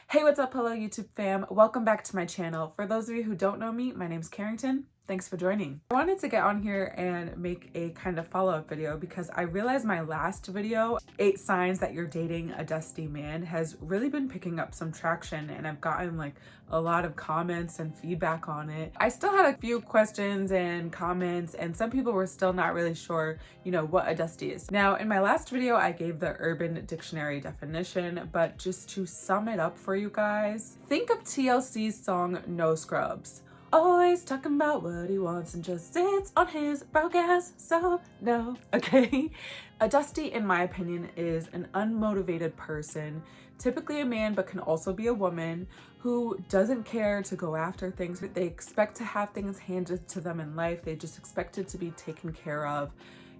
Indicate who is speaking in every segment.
Speaker 1: Hey, what's up? Hello, YouTube fam. Welcome back to my channel. For those of you who don't know me, my name's Carrington. Thanks for joining. I wanted to get on here and make a kind of follow-up video because I realized my last video, 8 signs that you're dating a dusty man, has really been picking up some traction, and I've gotten like a lot of comments and feedback on it. I still had a few questions and comments, and some people were still not really sure, what a dusty is. Now, in my last video, I gave the Urban Dictionary definition, but just to sum it up for you guys, think of TLC's song No Scrubs. Always talking about what he wants and just sits on his broke ass, so no. Okay? A dusty, in my opinion, is an unmotivated person, typically a man, but can also be a woman, who doesn't care to go after things. They expect to have things handed to them in life. They just expect it to be taken care of,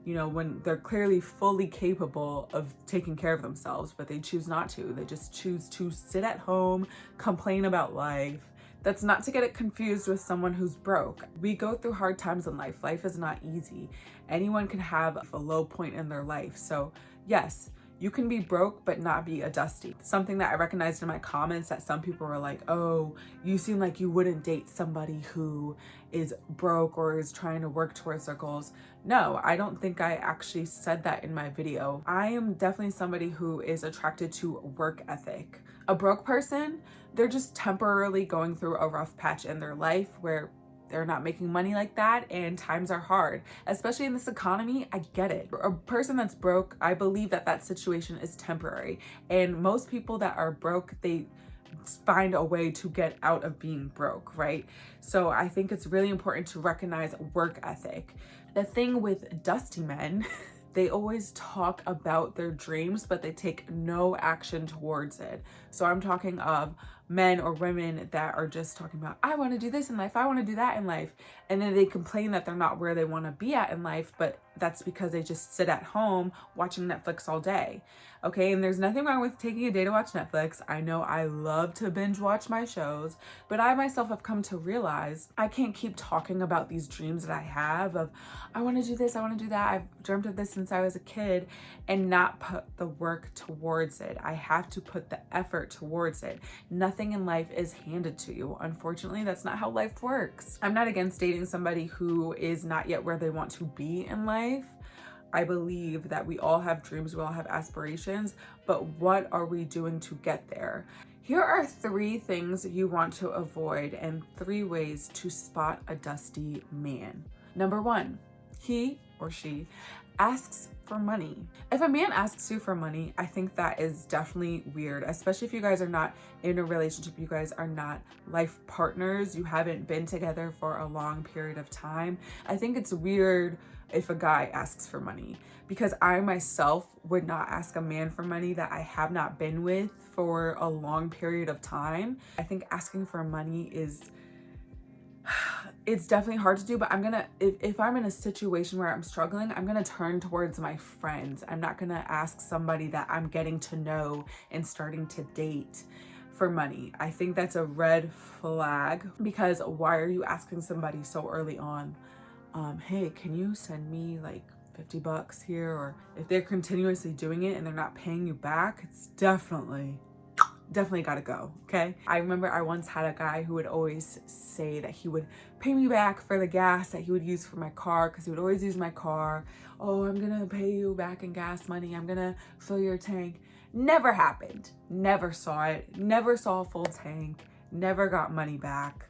Speaker 1: when they're clearly fully capable of taking care of themselves, but they choose not to. They just choose to sit at home, complain about life. That's not to get it confused with someone who's broke. We go through hard times in life. Life is not easy. Anyone can have a low point in their life. So yes, you can be broke but not be a dusty. Something that I recognized in my comments, that some people were like, oh, you seem like you wouldn't date somebody who is broke or is trying to work towards their goals. No, I don't think I actually said that in my video. I am definitely somebody who is attracted to work ethic. A broke person, they're just temporarily going through a rough patch in their life where they're not making money like that and times are hard, especially in this economy. I get it. A person that's broke, I believe that situation is temporary, and most people that are broke, they find a way to get out of being broke, right? So I think it's really important to recognize work ethic. The thing with dusty men, they always talk about their dreams, but they take no action towards it. So I'm talking of men or women that are just talking about, I want to do this in life, I want to do that in life. And then they complain that they're not where they want to be at in life, but that's because they just sit at home watching Netflix all day. Okay, and there's nothing wrong with taking a day to watch Netflix. I know I love to binge watch my shows, but I myself have come to realize I can't keep talking about these dreams that I have of, I want to do this, I want to do that, I've dreamt of this since I was a kid, and not put the work towards it. I have to put the effort towards it. Nothing in life is handed to you. Unfortunately, that's not how life works. I'm not against dating somebody who is not yet where they want to be in life. I believe that we all have dreams, we all have aspirations, but what are we doing to get there? Here are 3 things you want to avoid and 3 ways to spot a dusty man. Number 1, he or she asks for money. If a man asks you for money, I think that is definitely weird, especially if you guys are not in a relationship, you guys are not life partners, you haven't been together for a long period of time. I think it's weird if a guy asks for money, because I myself would not ask a man for money that I have not been with for a long period of time. I think asking for money it's definitely hard to do, but if I'm in a situation where I'm struggling, I'm gonna turn towards my friends. I'm not gonna ask somebody that I'm getting to know and starting to date for money. I think that's a red flag, because why are you asking somebody so early on, hey, can you send me like $50 here? Or if they're continuously doing it and they're not paying you back, it's definitely gotta go, okay? I remember I once had a guy who would always say that he would pay me back for the gas that he would use for my car, because he would always use my car. Oh, I'm gonna pay you back in gas money, I'm gonna fill your tank. Never happened. Never saw it. Never saw a full tank. Never got money back.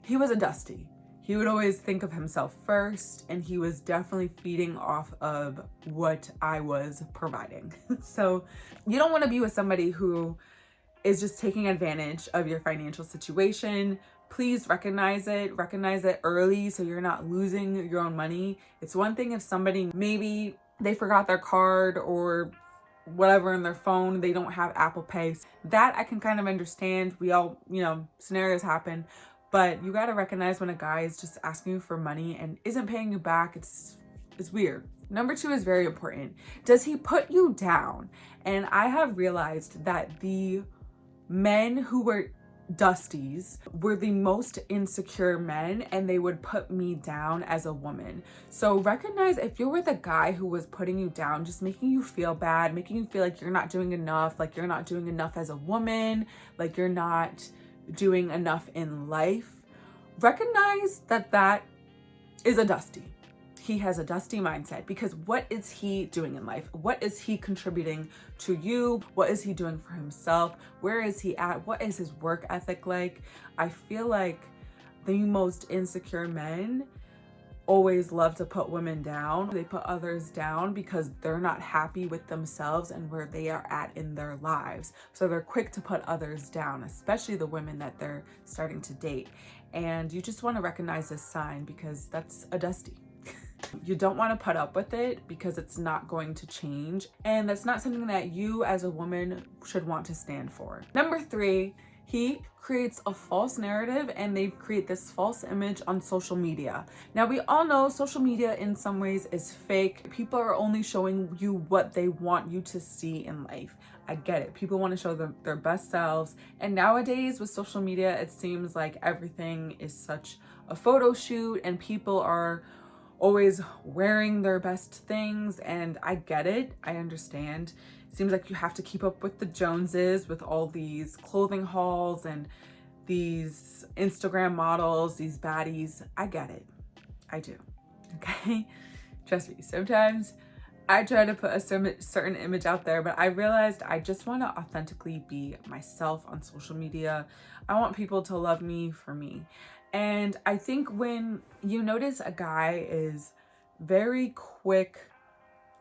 Speaker 1: He was a dusty. He would always think of himself first, and he was definitely feeding off of what I was providing. So you don't want to be with somebody who is just taking advantage of your financial situation. Please recognize it early so you're not losing your own money. It's one thing if somebody, maybe they forgot their card or whatever in their phone, they don't have Apple Pay. That I can kind of understand. We all, scenarios happen. But you gotta recognize when a guy is just asking you for money and isn't paying you back, it's weird. Number 2 is very important. Does he put you down? And I have realized that the men who were Dusties were the most insecure men, and they would put me down as a woman. So recognize if you were the guy who was putting you down, just making you feel bad, making you feel like you're not doing enough, like you're not doing enough as a woman, like you're not doing enough in life, recognize that that is a Dusty. He has a Dusty mindset, because what is he doing in life? What is he contributing to you? What is he doing for himself? Where is he at? What is his work ethic like? I feel like the most insecure men always love to put women down. They put others down because they're not happy with themselves and where they are at in their lives. So they're quick to put others down, especially the women that they're starting to date. And you just want to recognize this sign, because that's a Dusty. You don't want to put up with it, because it's not going to change, and that's not something that you as a woman should want to stand for. Number 3, he creates a false narrative, and they create this false image on social media. Now, we all know social media in some ways is fake. People are only showing you what they want you to see in life. I get it. People want to show their best selves. And nowadays with social media, it seems like everything is such a photo shoot, and people are always wearing their best things, and I get it. I understand. It seems like you have to keep up with the Joneses with all these clothing hauls and these Instagram models, these baddies. I get it. I do. Okay? Trust me. Sometimes I try to put a certain image out there, but I realized I just want to authentically be myself on social media. I want people to love me for me. And I think when you notice a guy is very quick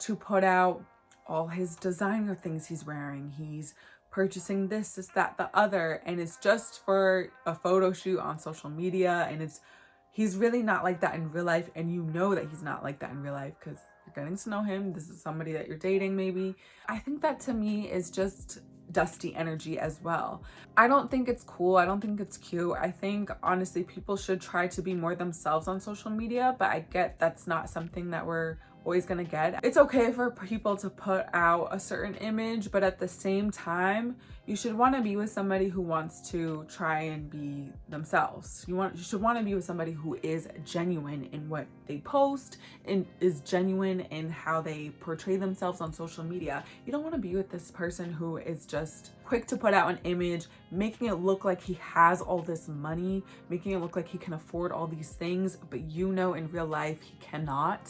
Speaker 1: to put out all his designer things he's wearing, he's purchasing this, that, the other, and it's just for a photo shoot on social media, and he's really not like that in real life, and you know that he's not like that in real life because you're getting to know him. This is somebody that you're dating maybe. I think that to me is just Dusty energy as well. I don't think it's cool. I don't think it's cute. I think honestly people should try to be more themselves on social media, but I get that's not something that we're always gonna get. It's okay for people to put out a certain image, but at the same time, you should want to be with somebody who wants to try and be themselves. You should want to be with somebody who is genuine in what they post and is genuine in how they portray themselves on social media. You don't want to be with this person who is just quick to put out an image, making it look like he has all this money, making it look like he can afford all these things, but you know in real life he cannot.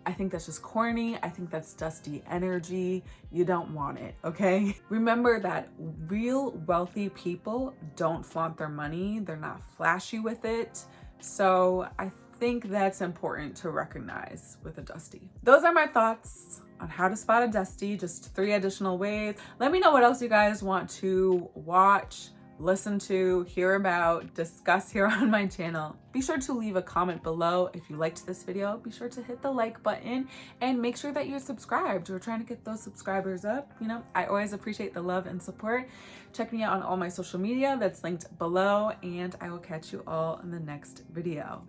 Speaker 1: I think that's just corny. I think that's Dusty energy. You don't want it, okay? Remember that real wealthy people don't flaunt their money. They're not flashy with it. So I think that's important to recognize with a Dusty. Those are my thoughts on how to spot a Dusty, just 3 additional ways. Let me know what else you guys want to watch, listen to, hear about, discuss here on my channel. Be sure to leave a comment below if you liked this video. Be sure to hit the like button and make sure that you're subscribed. We're trying to get those subscribers up. You know, I always appreciate the love and support. Check me out on all my social media that's linked below, and I will catch you all in the next video.